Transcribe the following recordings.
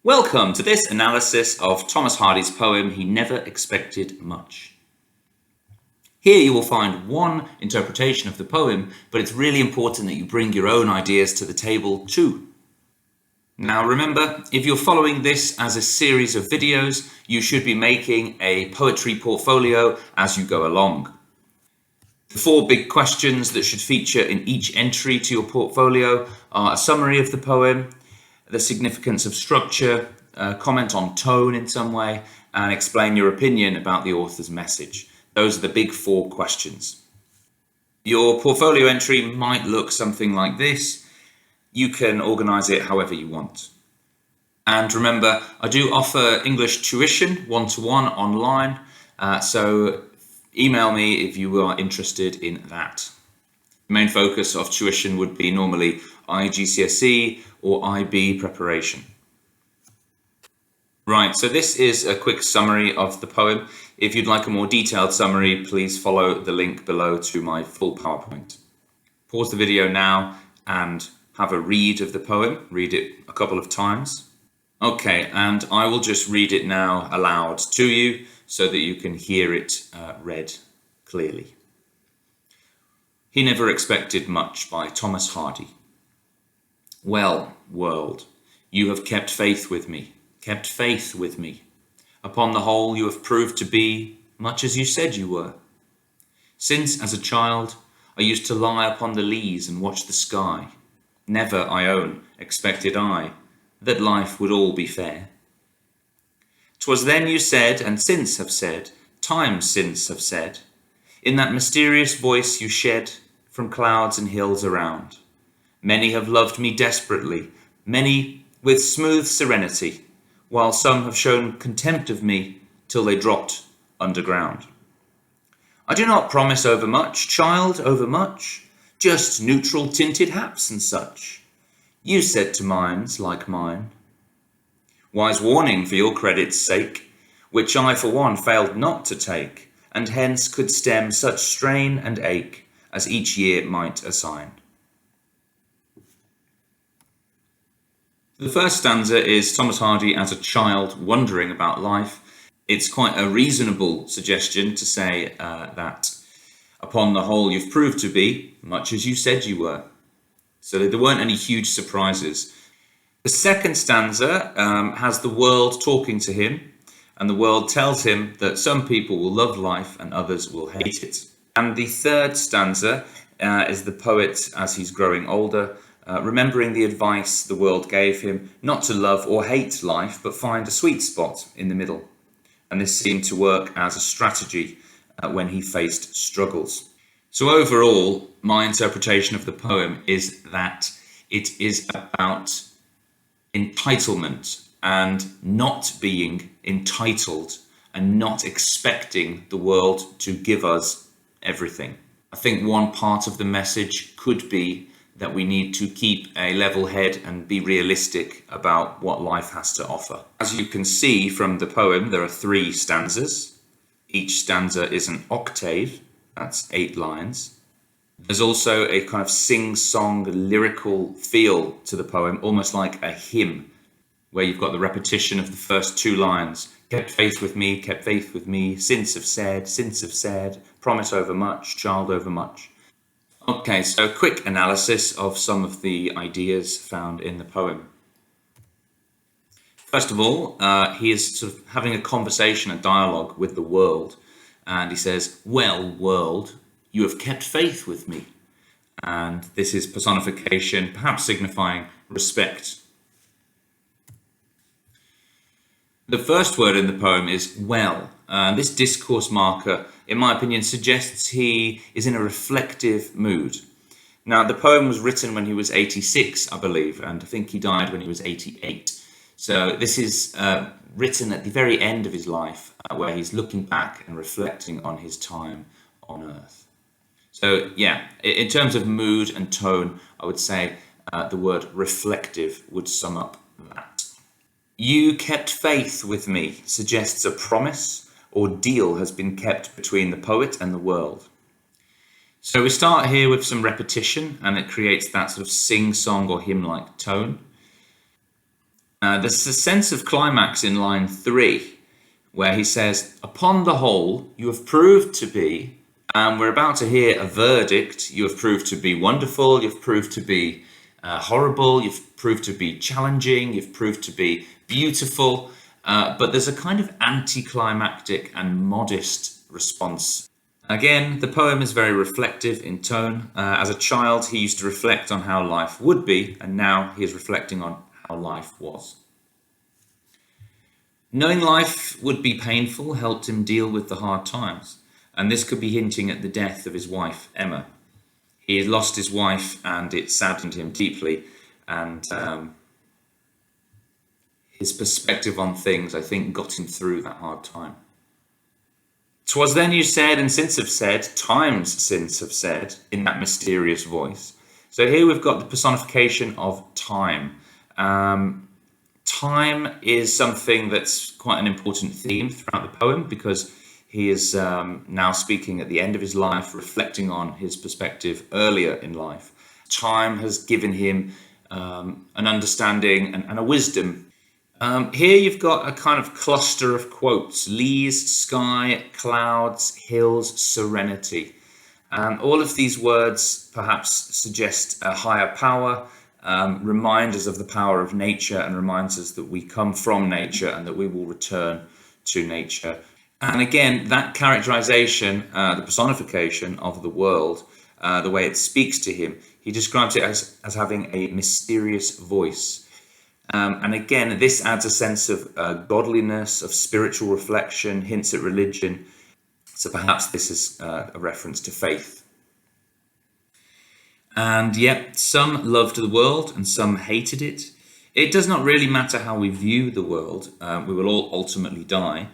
Welcome to this analysis of Thomas Hardy's poem, He Never Expected Much. Here you will find one interpretation of the poem, but it's really important that you bring your own ideas to the table too. Now remember, if you're following this as a series of videos, you should be making a poetry portfolio as you go along. The four big questions that should feature in each entry to your portfolio are a summary of the poem, the significance of structure, comment on tone in some way, and explain your opinion about the author's message. Those are the big four questions. Your portfolio entry might look something like this. You can organize it however you want. And remember, I do offer English tuition one-to-one online, so email me if you are interested in that. The main focus of tuition would be normally IGCSE or IB preparation. Right, so this is a quick summary of the poem. If you'd like a more detailed summary, please follow the link below to my full PowerPoint. Pause the video now and have a read of the poem. Read it a couple of times. Okay, and I will just read it now aloud to you so that you can hear it read clearly. He Never Expected Much by Thomas Hardy. Well, world, you have kept faith with me, kept faith with me. Upon the whole, you have proved to be much as you said you were. Since, as a child, I used to lie upon the leas and watch the sky, never, I own, expected I that life would all be fair. 'Twas then you said, and since have said, times since have said, in that mysterious voice you shed from clouds and hills around. Many have loved me desperately, many with smooth serenity, while some have shown contempt of me till they dropped underground. I do not promise overmuch, child, overmuch, just neutral tinted haps and such. You said to minds like mine. Wise warning for your credit's sake, which I for one failed not to take, and hence could stem such strain and ache as each year might assign. The first stanza is Thomas Hardy as a child wondering about life. It's quite a reasonable suggestion to say that upon the whole you've proved to be much as you said you were. So there weren't any huge surprises. The second stanza has the world talking to him, and the world tells him that some people will love life and others will hate it. And the third stanza is the poet as he's growing older, remembering the advice the world gave him not to love or hate life, but find a sweet spot in the middle. And this seemed to work as a strategy when he faced struggles. So overall, my interpretation of the poem is that it is about entitlement and not being entitled and not expecting the world to give us everything. I think one part of the message could be that we need to keep a level head and be realistic about what life has to offer. As you can see from the poem, there are 3 stanzas. Each stanza is an octave, that's 8 lines. There's also a kind of sing-song lyrical feel to the poem, almost like a hymn, where you've got the repetition of the first 2 lines. Kept faith with me, since have said, promise over much, child over much. Okay, so a quick analysis of some of the ideas found in the poem. First of all, he is sort of having a conversation, a dialogue with the world, and he says, well, world, you have kept faith with me. And this is personification, perhaps signifying respect. The first word in the poem is well. This discourse marker, in my opinion, suggests he is in a reflective mood. Now, the poem was written when he was 86, I believe, and I think he died when he was 88. So this is written at the very end of his life, where he's looking back and reflecting on his time on Earth. So yeah, in terms of mood and tone, I would say the word reflective would sum up that. You kept faith with me suggests a promise or deal has been kept between the poet and the world. So we start here with some repetition, and it creates that sort of sing-song or hymn-like tone. There's a sense of climax in line 3, where he says, "Upon the whole, you have proved to be," and we're about to hear a verdict. "You have proved to be wonderful. You've proved to be horrible. You've proved to be challenging. You've proved to be beautiful." But there's a kind of anticlimactic and modest response. Again, the poem is very reflective in tone. As a child, he used to reflect on how life would be, and now he is reflecting on how life was. Knowing life would be painful helped him deal with the hard times, and this could be hinting at the death of his wife, Emma. He had lost his wife, and it saddened him deeply, and his perspective on things, I think, got him through that hard time. "'Twas then you said, and since have said, times since have said," in that mysterious voice. So here we've got the personification of time. Time is something that's quite an important theme throughout the poem, because he is now speaking at the end of his life, reflecting on his perspective earlier in life. Time has given him an understanding and a wisdom. Here you've got a kind of cluster of quotes: leas, sky, clouds, hills, serenity. All of these words perhaps suggest a higher power, remind us of the power of nature, and reminds us that we come from nature and that we will return to nature. And again, that characterization, the personification of the world, the way it speaks to him, he describes it as having a mysterious voice. And again, this adds a sense of godliness, of spiritual reflection, hints at religion. So perhaps this is a reference to faith. And yet, some loved the world and some hated it. It does not really matter how we view the world. We will all ultimately die.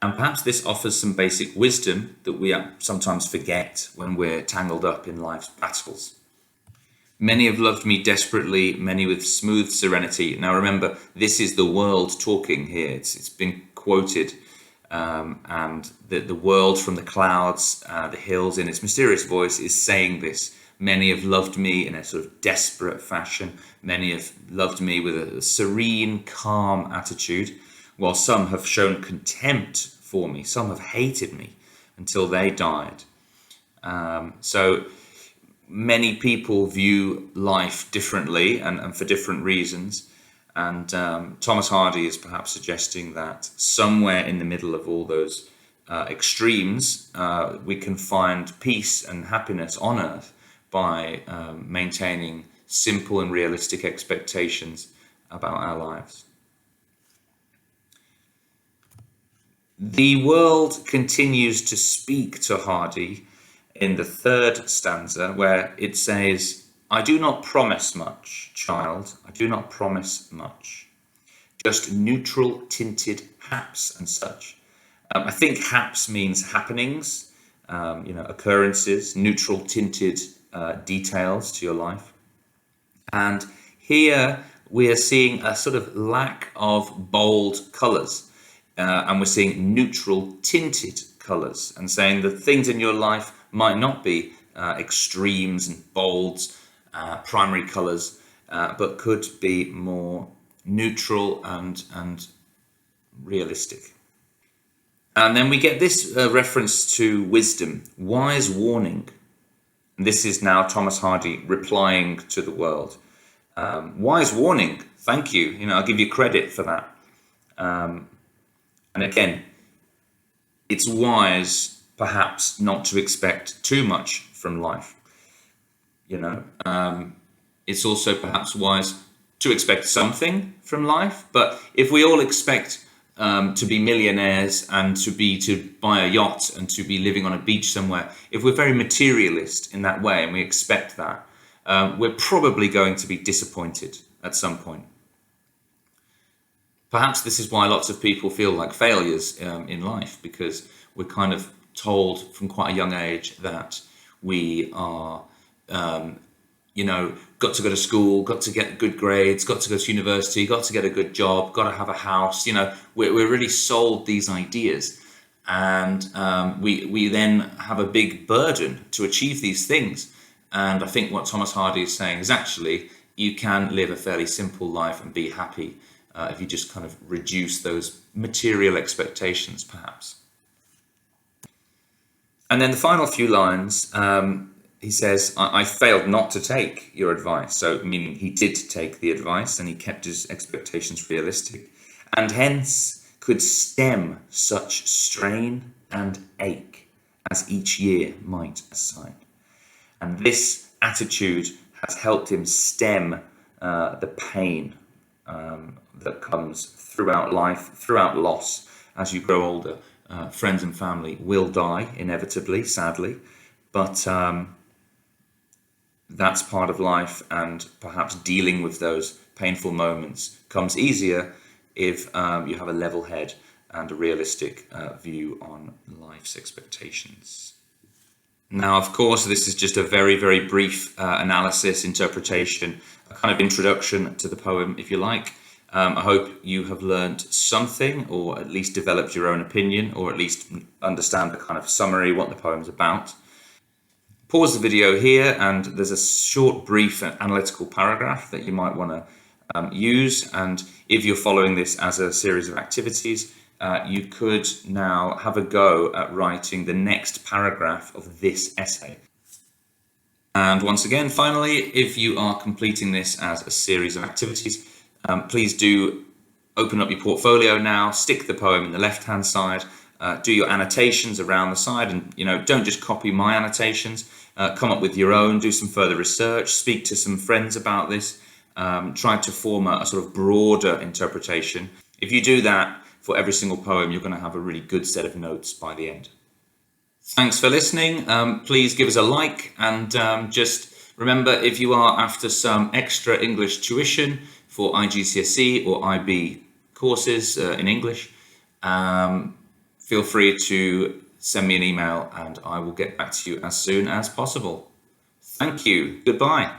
And perhaps this offers some basic wisdom that we sometimes forget when we're tangled up in life's battles. "Many have loved me desperately, many with smooth serenity." Now remember, this is the world talking here. It's been quoted, and the world from the clouds, the hills, in its mysterious voice is saying this. Many have loved me in a sort of desperate fashion. Many have loved me with a serene, calm attitude, while some have shown contempt for me. Some have hated me until they died. So many people view life differently and for different reasons. And Thomas Hardy is perhaps suggesting that somewhere in the middle of all those extremes, we can find peace and happiness on earth by maintaining simple and realistic expectations about our lives. The world continues to speak to Hardy in the 3rd stanza, where it says, "I do not promise much, child, I do not promise much. Just neutral tinted haps and such." I think haps means happenings, occurrences, neutral tinted details to your life. And here we are seeing a sort of lack of bold colours. And we're seeing neutral tinted colours, and saying that things in your life might not be extremes and bolds, primary colours, but could be more neutral and realistic. And then we get this reference to wisdom, wise warning. And this is now Thomas Hardy replying to the world. Wise warning, thank you. I'll give you credit for that. And again, it's wise perhaps not to expect too much from life. It's also perhaps wise to expect something from life. But if we all expect to be millionaires and to buy a yacht and to be living on a beach somewhere, if we're very materialist in that way and we expect that, we're probably going to be disappointed at some point. Perhaps this is why lots of people feel like failures in life, because we're kind of told from quite a young age that we are, got to go to school, got to get good grades, got to go to university, got to get a good job, got to have a house. We're really sold these ideas, and we then have a big burden to achieve these things. And I think what Thomas Hardy is saying is actually you can live a fairly simple life and be happy if you just kind of reduce those material expectations, perhaps. And then the final few lines, he says, I failed not to take your advice. So, meaning he did take the advice and he kept his expectations realistic, and hence could stem such strain and ache as each year might assign. And this attitude has helped him stem the pain that comes throughout life, throughout loss. As you grow older, friends and family will die inevitably, sadly, but that's part of life, and perhaps dealing with those painful moments comes easier if you have a level head and a realistic view on life's expectations. Now, of course, this is just a very, very brief analysis, interpretation, a kind of introduction to the poem, if you like. I hope you have learned something, or at least developed your own opinion, or at least understand the kind of summary, what the poem's about. Pause the video here, and there's a short, brief analytical paragraph that you might want to use. And if you're following this as a series of activities, you could now have a go at writing the next paragraph of this essay. And once again, finally, if you are completing this as a series of activities, please do open up your portfolio now, stick the poem in the left-hand side, do your annotations around the side, and don't just copy my annotations, come up with your own, do some further research, speak to some friends about this, try to form a sort of broader interpretation. If you do that for every single poem, you're going to have a really good set of notes by the end. Thanks for listening. Please give us a like, and just remember, if you are after some extra English tuition for IGCSE or IB courses in English, feel free to send me an email and I will get back to you as soon as possible. Thank you. Goodbye.